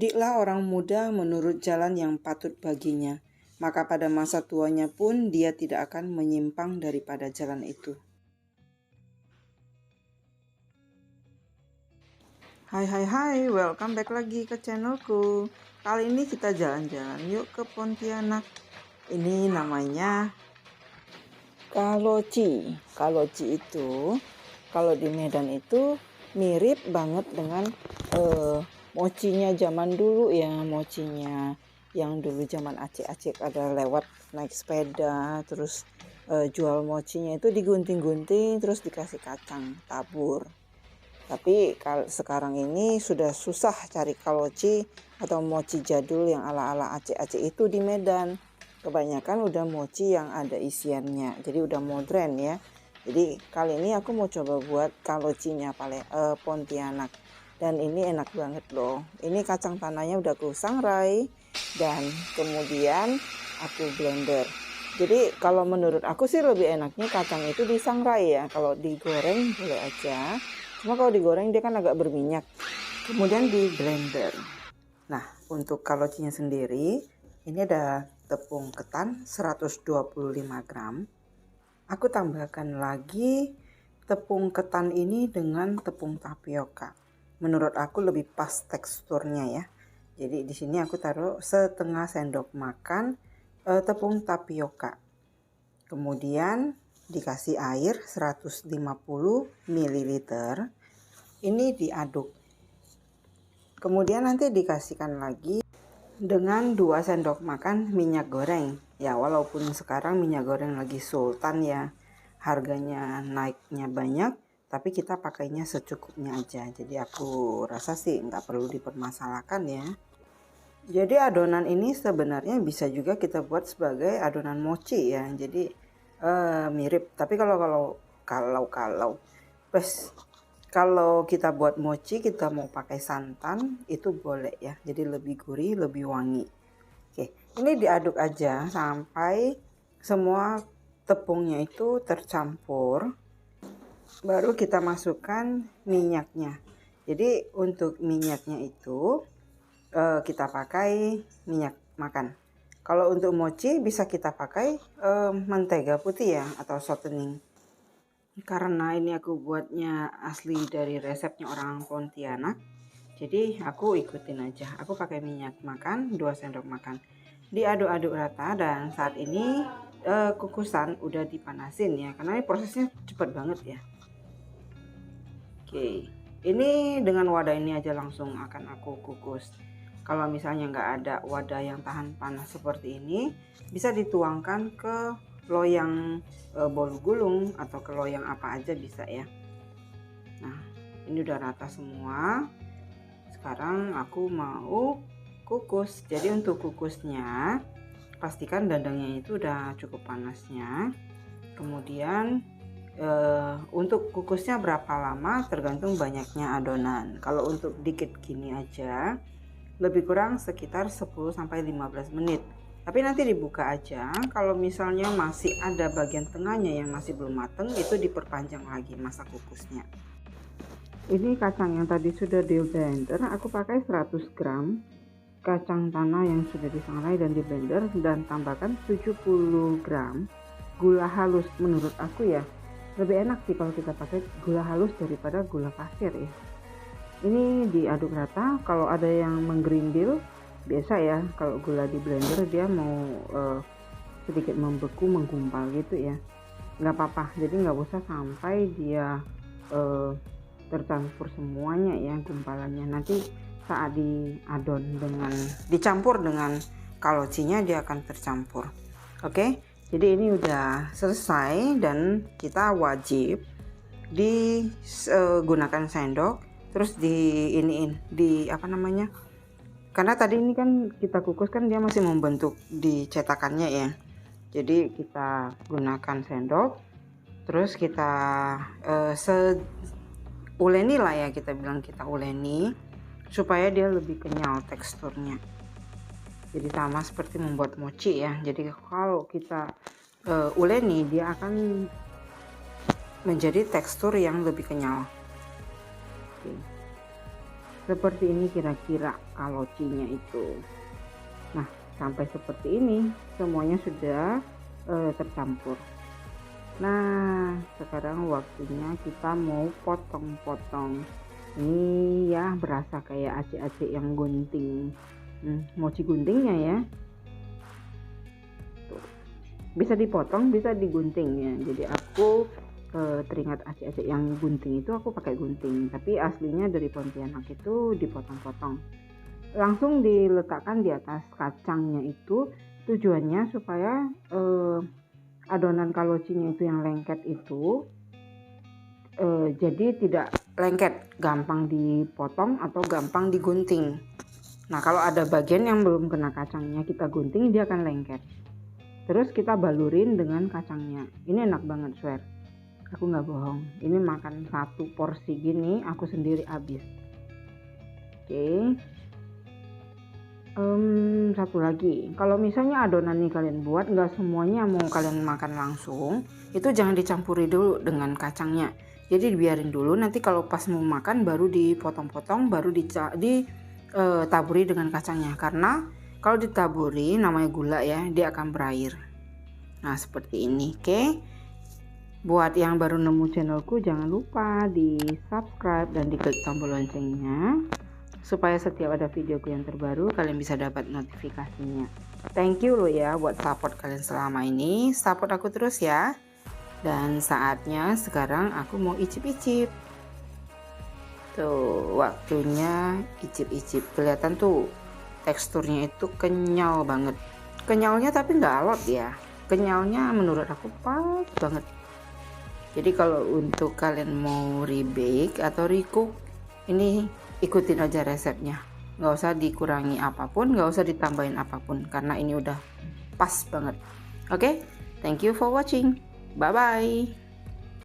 Didiklah orang muda menurut jalan yang patut baginya, maka pada masa tuanya pun dia tidak akan menyimpang daripada jalan itu. Hai, welcome back lagi ke channelku. Kali ini kita jalan-jalan yuk ke Pontianak. Ini namanya Kaloci. Kaloci itu kalau di Medan itu mirip banget dengan mochinya zaman dulu ya, mochinya yang dulu zaman acik-acik ada lewat naik sepeda, terus jual mochinya itu digunting-gunting terus dikasih kacang tabur. Tapi sekarang ini sudah susah cari kaloci atau mochi jadul yang ala-ala acik-acik itu di Medan. Kebanyakan udah mochi yang ada isiannya, jadi udah modern ya. Jadi kali ini aku mau coba buat kalocinya Pontianak. Dan ini enak banget loh. Ini kacang tanahnya udah aku sangrai dan kemudian aku blender. Jadi kalau menurut aku sih lebih enaknya kacang itu disangrai ya. Kalau digoreng boleh aja. Cuma kalau digoreng dia kan agak berminyak. Kemudian di blender. Nah, untuk kalocinya sendiri, ini ada tepung ketan 125 gram. Aku tambahkan lagi tepung ketan ini dengan tepung tapioka. Menurut aku lebih pas teksturnya ya. Jadi di sini aku taruh setengah sendok makan tepung tapioka. Kemudian dikasih air 150 ml. Ini diaduk. Kemudian nanti dikasihkan lagi dengan 2 sendok makan minyak goreng. Ya walaupun sekarang minyak goreng lagi sultan ya, harganya naiknya banyak, tapi kita pakainya secukupnya aja. Jadi aku rasa sih nggak perlu dipermasalahkan ya. Jadi adonan ini sebenarnya bisa juga kita buat sebagai adonan mochi ya. Jadi mirip. Tapi kalau kita buat mochi kita mau pakai santan itu boleh ya. Jadi lebih gurih, lebih wangi. Oke, ini diaduk aja sampai semua tepungnya itu tercampur. Baru kita masukkan minyaknya. Jadi untuk minyaknya itu kita pakai minyak makan. Kalau untuk mochi bisa kita pakai mentega putih ya atau shortening. Karena ini aku buatnya asli dari resepnya orang Pontianak, jadi aku ikutin aja. Aku pakai minyak makan 2 sendok makan. Diaduk-aduk rata dan saat ini kukusan udah dipanasin ya, karena ini prosesnya cepat banget ya. Oke, ini dengan wadah ini aja langsung akan aku kukus. Kalau misalnya nggak ada wadah yang tahan panas seperti ini, bisa dituangkan ke loyang bolu gulung atau ke loyang apa aja bisa ya. Nah, ini udah rata semua. Sekarang aku mau kukus. Jadi untuk kukusnya pastikan dandangnya itu udah cukup panasnya. Kemudian untuk kukusnya berapa lama tergantung banyaknya adonan. Kalau untuk dikit gini aja lebih kurang sekitar 10-15 menit. Tapi nanti dibuka aja. Kalau misalnya masih ada bagian tengahnya yang masih belum mateng, itu diperpanjang lagi masa kukusnya. Ini kacang yang tadi sudah di blender, aku pakai 100 gram kacang tanah yang sudah disangrai dan di blender, dan tambahkan 70 gram gula halus. Menurut aku ya lebih enak sih kalau kita pakai gula halus daripada gula pasir ya. Ini diaduk rata. Kalau ada yang menggerindil, biasa ya, kalau gula di blender dia mau sedikit membeku, menggumpal gitu ya, nggak apa-apa. Jadi nggak usah sampai dia tercampur semuanya ya gumpalannya. Nanti saat dicampur dengan kalocinya dia akan tercampur. Oke, jadi ini udah selesai dan kita wajib digunakan sendok. Terus karena tadi ini kan kita kukus kan dia masih membentuk di cetakannya ya. Jadi kita gunakan sendok. Terus kita uleni lah ya, kita uleni supaya dia lebih kenyal teksturnya. Jadi sama seperti membuat mochi ya. Jadi kalau kita uleni dia akan menjadi tekstur yang lebih kenyal. Seperti ini kira-kira kalocinya itu. Nah, sampai seperti ini semuanya sudah tercampur. Nah, sekarang waktunya kita mau potong-potong. Ini ya berasa kayak acik-acik yang gunting, mochi guntingnya ya. Tuh. Bisa dipotong, bisa digunting ya. Jadi aku teringat acik-acik yang gunting itu aku pakai gunting, tapi aslinya dari Pontianak itu dipotong-potong, langsung diletakkan di atas kacangnya. Itu tujuannya supaya adonan kalocinya itu yang lengket itu jadi tidak lengket, gampang dipotong atau gampang digunting. Nah, kalau ada bagian yang belum kena kacangnya kita gunting, dia akan lengket. Terus kita balurin dengan kacangnya. Ini enak banget, swear. Aku nggak bohong, ini makan satu porsi gini aku sendiri habis. Oke. Satu lagi, kalau misalnya adonan ini kalian buat nggak semuanya mau kalian makan langsung, itu jangan dicampuri dulu dengan kacangnya. Jadi dibiarin dulu, nanti kalau pas mau makan baru dipotong-potong, baru ditaburi dengan kacangnya. Karena kalau ditaburi namanya gula ya, dia akan berair. Nah, seperti ini, oke. Buat yang baru nemu channelku, jangan lupa di subscribe dan diklik tombol loncengnya supaya setiap ada videoku yang terbaru kalian bisa dapat notifikasinya. Thank you loh ya buat support kalian selama ini. Support aku terus ya. Dan saatnya sekarang aku mau icip-icip. Tuh, waktunya icip-icip. Kelihatan tuh teksturnya itu kenyal banget. Kenyalnya tapi nggak alot ya. Kenyalnya menurut aku pas banget. Jadi kalau untuk kalian mau rebake atau recook, ini ikutin aja resepnya. Nggak usah dikurangi apapun, nggak usah ditambahin apapun, karena ini udah pas banget. Oke, thank you for watching. Bye-bye.